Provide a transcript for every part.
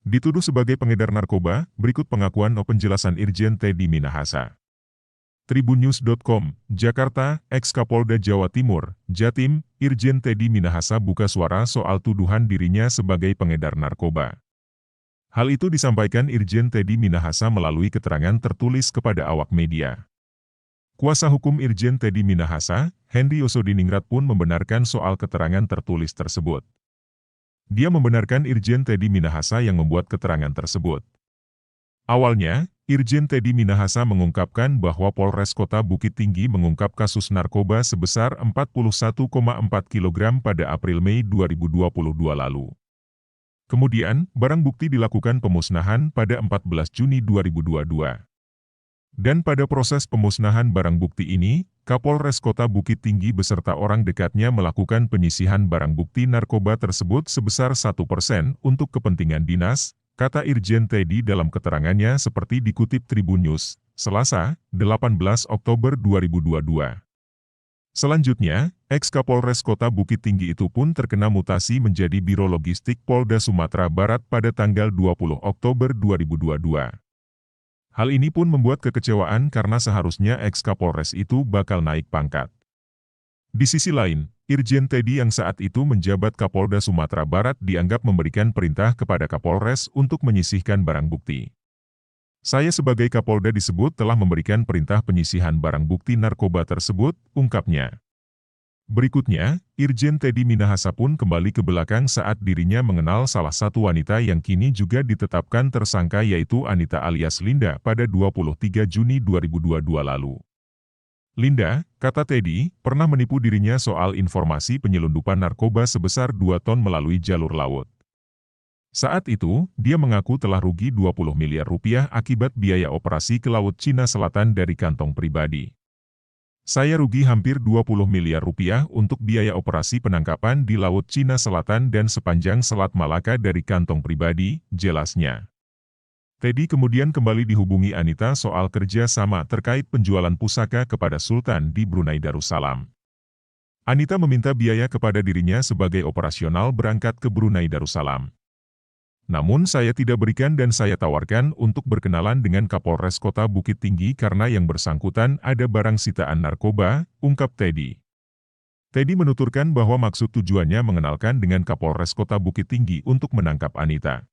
Dituduh sebagai pengedar narkoba, berikut pengakuan penjelasan Irjen Teddy Minahasa. Tribunnews.com, Jakarta, ex-Kapolda Jawa Timur, Jatim, Irjen Teddy Minahasa buka suara soal tuduhan dirinya sebagai pengedar narkoba. Hal itu disampaikan Irjen Teddy Minahasa melalui keterangan tertulis kepada awak media. Kuasa hukum Irjen Teddy Minahasa, Hendy Yosodiningrat pun membenarkan soal keterangan tertulis tersebut. Dia membenarkan Irjen Teddy Minahasa yang membuat keterangan tersebut. Awalnya, Irjen Teddy Minahasa mengungkapkan bahwa Polres Kota Bukit Tinggi mengungkap kasus narkoba sebesar 41,4 kg pada April-Mei 2022 lalu. Kemudian, barang bukti dilakukan pemusnahan pada 14 Juni 2022. Dan pada proses pemusnahan barang bukti ini, Kapolres Kota Bukit Tinggi beserta orang dekatnya melakukan penyisihan barang bukti narkoba tersebut sebesar 1% untuk kepentingan dinas, kata Irjen Teddy dalam keterangannya seperti dikutip Tribun News, Selasa, 18 Oktober 2022. Selanjutnya, ex-Kapolres Kota Bukit Tinggi itu pun terkena mutasi menjadi Biro Logistik Polda Sumatera Barat pada tanggal 20 Oktober 2022. Hal ini pun membuat kekecewaan karena seharusnya ex-Kapolres itu bakal naik pangkat. Di sisi lain, Irjen Teddy yang saat itu menjabat Kapolda Sumatera Barat dianggap memberikan perintah kepada Kapolres untuk menyisihkan barang bukti. Saya sebagai Kapolda disebut telah memberikan perintah penyisihan barang bukti narkoba tersebut, ungkapnya. Berikutnya, Irjen Teddy Minahasa pun kembali ke belakang saat dirinya mengenal salah satu wanita yang kini juga ditetapkan tersangka yaitu Anita alias Linda pada 23 Juni 2022 lalu. Linda, kata Teddy, pernah menipu dirinya soal informasi penyelundupan narkoba sebesar 2 ton melalui jalur laut. Saat itu, dia mengaku telah rugi 20 miliar rupiah akibat biaya operasi ke Laut Cina Selatan dari kantong pribadi. Saya rugi hampir 20 miliar rupiah untuk biaya operasi penangkapan di Laut Cina Selatan dan sepanjang Selat Malaka dari kantong pribadi, jelasnya. Teddy kemudian kembali dihubungi Anita soal kerja sama terkait penjualan pusaka kepada Sultan di Brunei Darussalam. Anita meminta biaya kepada dirinya sebagai operasional berangkat ke Brunei Darussalam. Namun saya tidak berikan dan saya tawarkan untuk berkenalan dengan Kapolres Kota Bukit Tinggi karena yang bersangkutan ada barang sitaan narkoba, ungkap Teddy. Teddy menuturkan bahwa maksud tujuannya mengenalkan dengan Kapolres Kota Bukit Tinggi untuk menangkap Anita.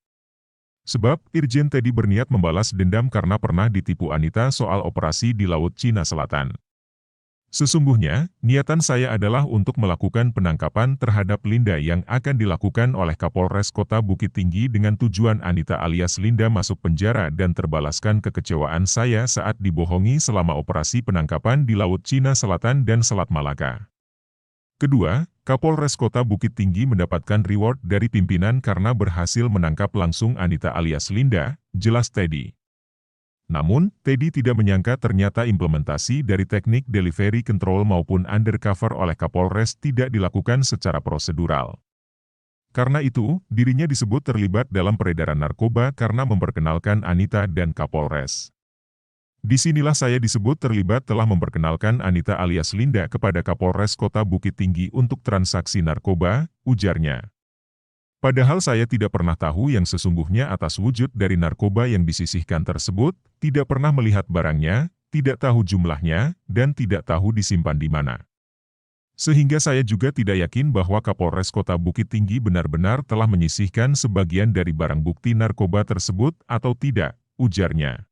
Sebab, Irjen Teddy berniat membalas dendam karena pernah ditipu Anita soal operasi di Laut Cina Selatan. Sesungguhnya, niatan saya adalah untuk melakukan penangkapan terhadap Linda yang akan dilakukan oleh Kapolres Kota Bukit Tinggi dengan tujuan Anita alias Linda masuk penjara dan terbalaskan kekecewaan saya saat dibohongi selama operasi penangkapan di Laut Cina Selatan dan Selat Malaka. Kedua, Kapolres Kota Bukit Tinggi mendapatkan reward dari pimpinan karena berhasil menangkap langsung Anita alias Linda, jelas Teddy. Namun, Teddy tidak menyangka ternyata implementasi dari teknik delivery control maupun undercover oleh Kapolres tidak dilakukan secara prosedural. Karena itu, dirinya disebut terlibat dalam peredaran narkoba karena memperkenalkan Anita dan Kapolres. Disinilah saya disebut terlibat telah memperkenalkan Anita alias Linda kepada Kapolres Kota Bukit Tinggi untuk transaksi narkoba, ujarnya. Padahal saya tidak pernah tahu yang sesungguhnya atas wujud dari narkoba yang disisihkan tersebut, tidak pernah melihat barangnya, tidak tahu jumlahnya, dan tidak tahu disimpan di mana. Sehingga saya juga tidak yakin bahwa Kapolres Kota Bukit Tinggi benar-benar telah menyisihkan sebagian dari barang bukti narkoba tersebut atau tidak, ujarnya.